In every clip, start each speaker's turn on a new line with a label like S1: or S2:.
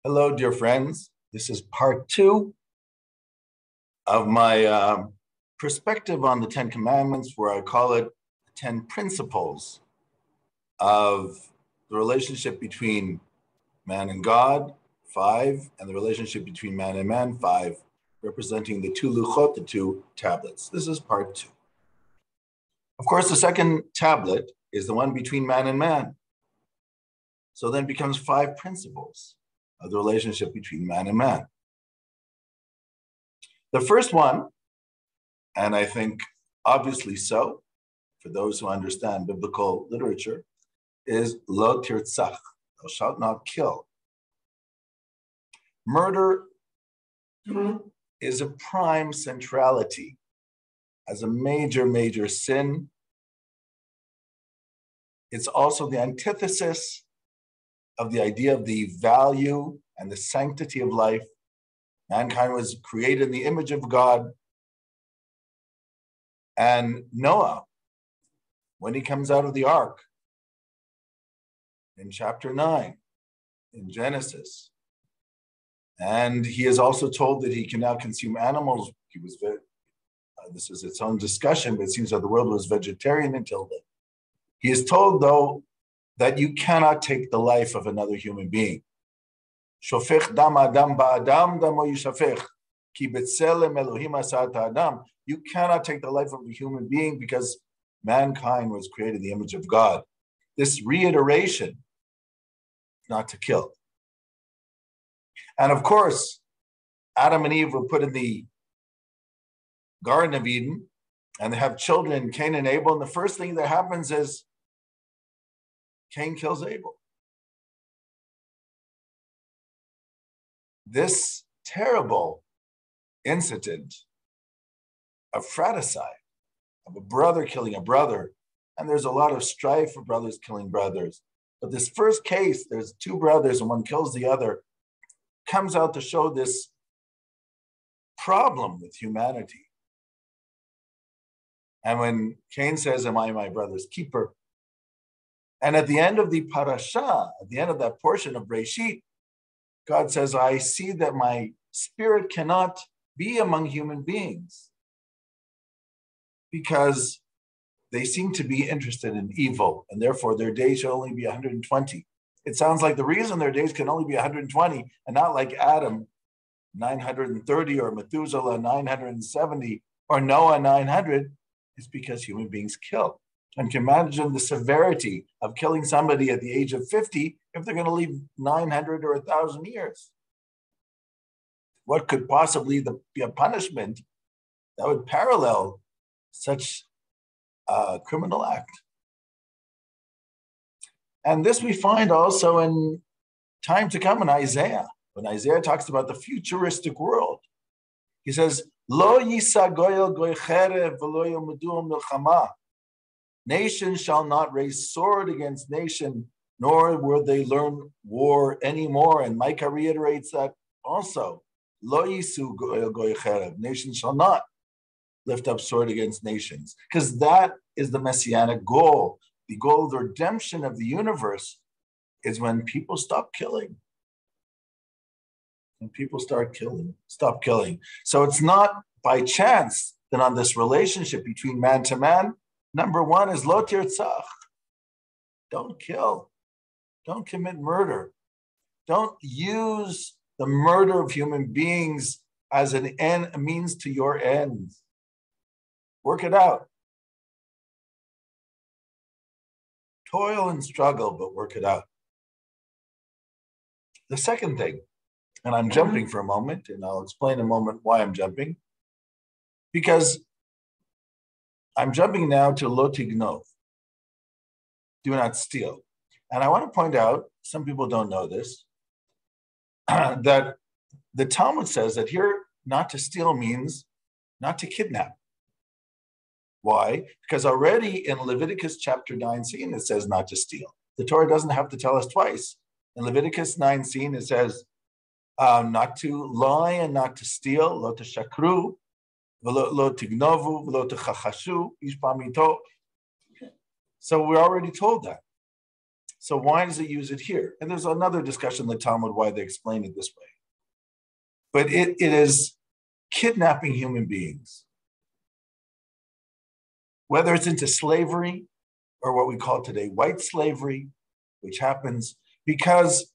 S1: Hello, dear friends. This is part 2 of my perspective on the 10 Commandments, where I call it 10 principles of the relationship between man and God, 5, and the relationship between man and man, 5, representing the 2 luchot, the 2 tablets. This is part 2. Of course, the second tablet is the one between man and man. So then it becomes 5 principles of the relationship between man and man. The first one, and I think obviously so, for those who understand biblical literature, is lo tirtzach, thou shalt not kill. Murder is a prime centrality as a major sin. It's also the antithesis of the idea of the value and the sanctity of life. Mankind was created in the image of God. And Noah, when he comes out of the ark, in chapter 9, in Genesis, and he is also told that he can now consume animals. This is its own discussion, but it seems that the world was vegetarian until then. He is told, though, that you cannot take the life of another human being. Shofech dam adam ba'adam damo yishafech, ki b'tselem Elohim asata adam. You cannot take the life of a human being because mankind was created in the image of God. This reiteration, not to kill. And of course, Adam and Eve were put in the Garden of Eden, and they have children, Cain and Abel, and the first thing that happens is Cain kills Abel. This terrible incident of fratricide, of a brother killing a brother, and there's a lot of strife for brothers killing brothers, but this first case, there's 2 brothers and one kills the other, comes out to show this problem with humanity. And when Cain says, am I my brother's keeper? And at the end of the parasha, at the end of that portion of Breshit, God says, I see that my spirit cannot be among human beings because they seem to be interested in evil, and therefore their days should only be 120. It sounds like the reason their days can only be 120 and not like Adam, 930, or Methuselah, 970, or Noah, 900, is because human beings kill. And can imagine the severity of killing somebody at the age of 50 if they're going to live 900 or 1,000 years. What could possibly be a punishment that would parallel such a criminal act? And this we find also in time to come in Isaiah. When Isaiah talks about the futuristic world, he says, Lo yisa goyel goy cherev v'lo yomedu milchama. Nation shall not raise sword against nation, nor will they learn war anymore. And Micah reiterates that also. Lo yisu goy cherev. Nation shall not lift up sword against nations. Because that is the messianic goal. The goal of the redemption of the universe is when people stop killing. When people stop killing. So it's not by chance that on this relationship between man to man, number 1 is lo tirtzach. Don't kill. Don't commit murder. Don't use the murder of human beings as a means to your ends. Work it out. Toil and struggle, but work it out. The second thing, and I'm jumping for a moment, and I'll explain in a moment why I'm jumping, because I'm jumping now to lo tignov, do not steal. And I want to point out, some people don't know this, that the Talmud says that here not to steal means not to kidnap. Why? Because already in Leviticus chapter 19, it says not to steal. The Torah doesn't have to tell us twice. In Leviticus 19, it says not to lie and not to steal, lo teshakru, lo tignovu, lo techachashu, ish pamito. So we're already told that. So why does it use it here? And there's another discussion in the Talmud why they explain it this way. But it is kidnapping human beings, whether it's into slavery or what we call today white slavery, which happens because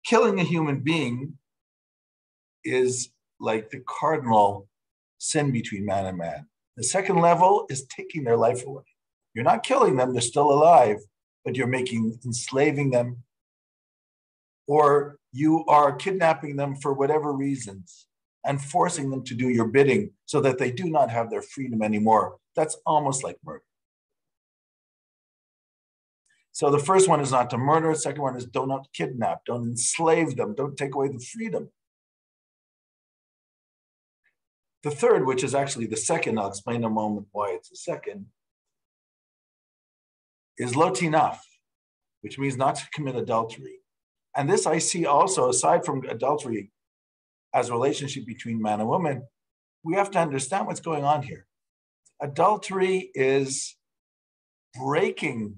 S1: killing a human being is like the cardinal sin between man and man. The second level is taking their life away. You're not killing them, they're still alive, but you're enslaving them, or you are kidnapping them for whatever reasons and forcing them to do your bidding so that they do not have their freedom anymore. That's almost like murder. So the first one is not to murder. The second one is do not kidnap, don't enslave them, don't take away the freedom. The third, which is actually the second, I'll explain in a moment why it's the second, is lo tinaf, which means not to commit adultery. And this I see also, aside from adultery as a relationship between man and woman, we have to understand what's going on here. Adultery is breaking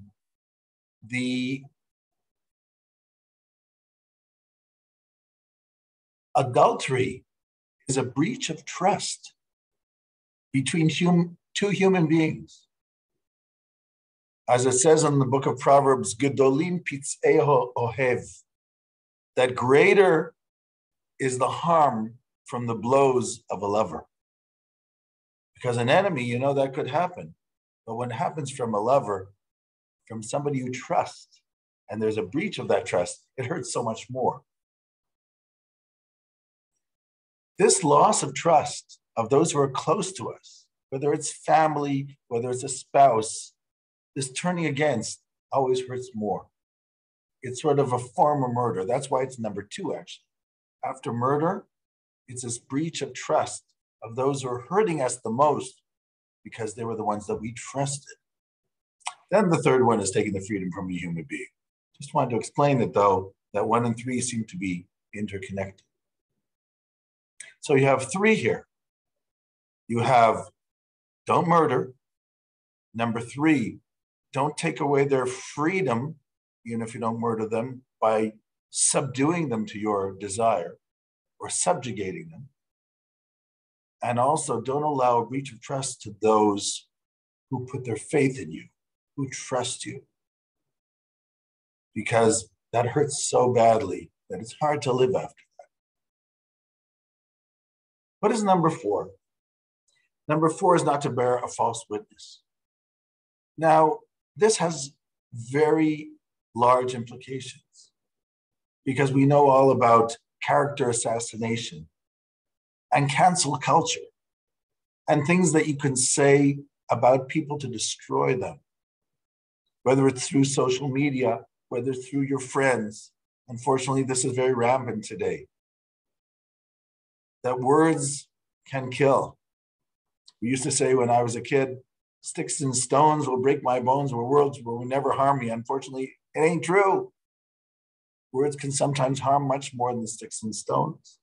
S1: adultery is a breach of trust between two human beings. As it says in the book of Proverbs, Gedolim pitz'eho ohev, that greater is the harm from the blows of a lover. Because an enemy, that could happen. But when it happens from a lover, from somebody you trust, and there's a breach of that trust, it hurts so much more. This loss of trust of those who are close to us, whether it's family, whether it's a spouse, this turning against always hurts more. It's sort of a form of murder. That's why it's number 2, actually. After murder, it's this breach of trust of those who are hurting us the most because they were the ones that we trusted. Then the third one is taking the freedom from a human being. Just wanted to explain it, though, that 1 and 3 seem to be interconnected. So you have 3 here. You have don't murder. Number 3, don't take away their freedom, even if you don't murder them, by subduing them to your desire or subjugating them. And also don't allow a breach of trust to those who put their faith in you, who trust you. Because that hurts so badly that it's hard to live after that. What is number 4? Number 4 is not to bear a false witness. Now, this has very large implications because we know all about character assassination and cancel culture and things that you can say about people to destroy them, whether it's through social media, whether it's through your friends. Unfortunately, this is very rampant today. That words can kill. We used to say when I was a kid, sticks and stones will break my bones, or words will never harm me. Unfortunately, it ain't true. Words can sometimes harm much more than sticks and stones.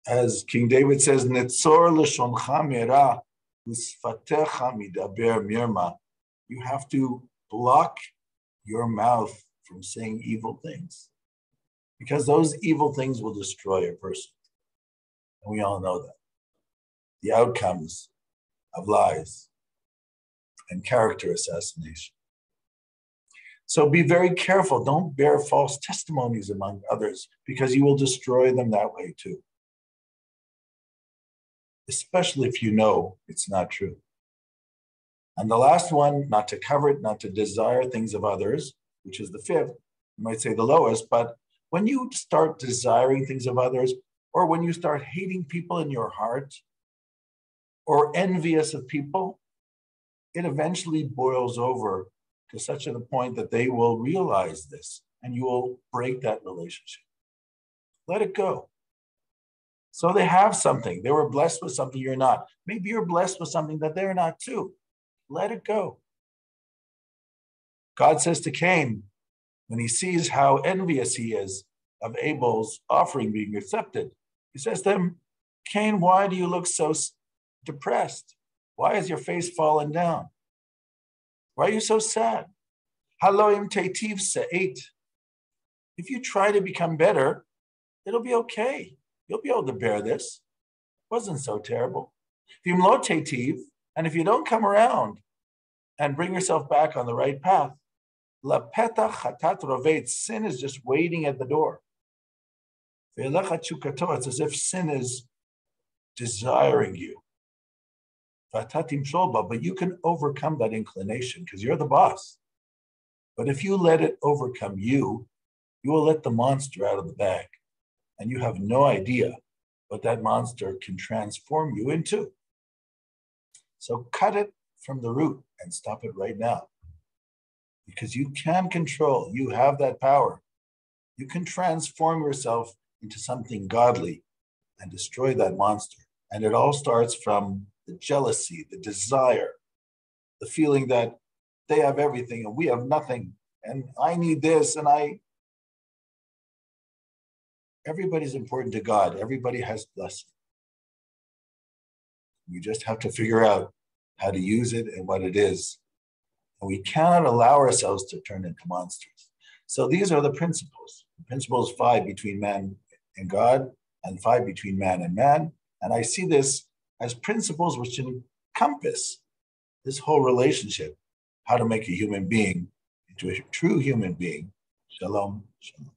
S1: As King David says, Netzor l'shoncha me'era u'sfatecha midaber mirma. You have to block your mouth from saying evil things, because those evil things will destroy a person. And we all know that. The outcomes of lies and character assassination. So be very careful. Don't bear false testimonies among others, because you will destroy them that way too. Especially if you know it's not true. And the last one, not to covet, not to desire things of others, which is the 5th, you might say the lowest, but when you start desiring things of others, or when you start hating people in your heart, or envious of people, it eventually boils over to such a point that they will realize this and you will break that relationship. Let it go. So they have something. They were blessed with something you're not. Maybe you're blessed with something that they're not too. Let it go. God says to Cain, when he sees how envious he is of Abel's offering being accepted, he says to him, Cain, why do you look so depressed? Why is your face fallen down? Why are you so sad? Haloim teitiv se'et. If you try to become better, it'll be okay. You'll be able to bear this. It wasn't so terrible. V'im lo teitiv, and if you don't come around and bring yourself back on the right path, la petach chatat rovet, sin is just waiting at the door. It's as if sin is desiring you. But you can overcome that inclination because you're the boss. But if you let it overcome you, you will let the monster out of the bag. And you have no idea what that monster can transform you into. So cut it from the root and stop it right now. Because you can control, you have that power. You can transform yourself into something godly and destroy that monster. And it all starts from the jealousy, the desire, the feeling that they have everything and we have nothing. And I need this and everybody's important to God. Everybody has blessing. We just have to figure out how to use it and what it is. And we cannot allow ourselves to turn into monsters. So these are the principles. The principles 5 between man and God and 5 between man and man. And I see this as principles which encompass this whole relationship, how to make a human being into a true human being. Shalom, shalom.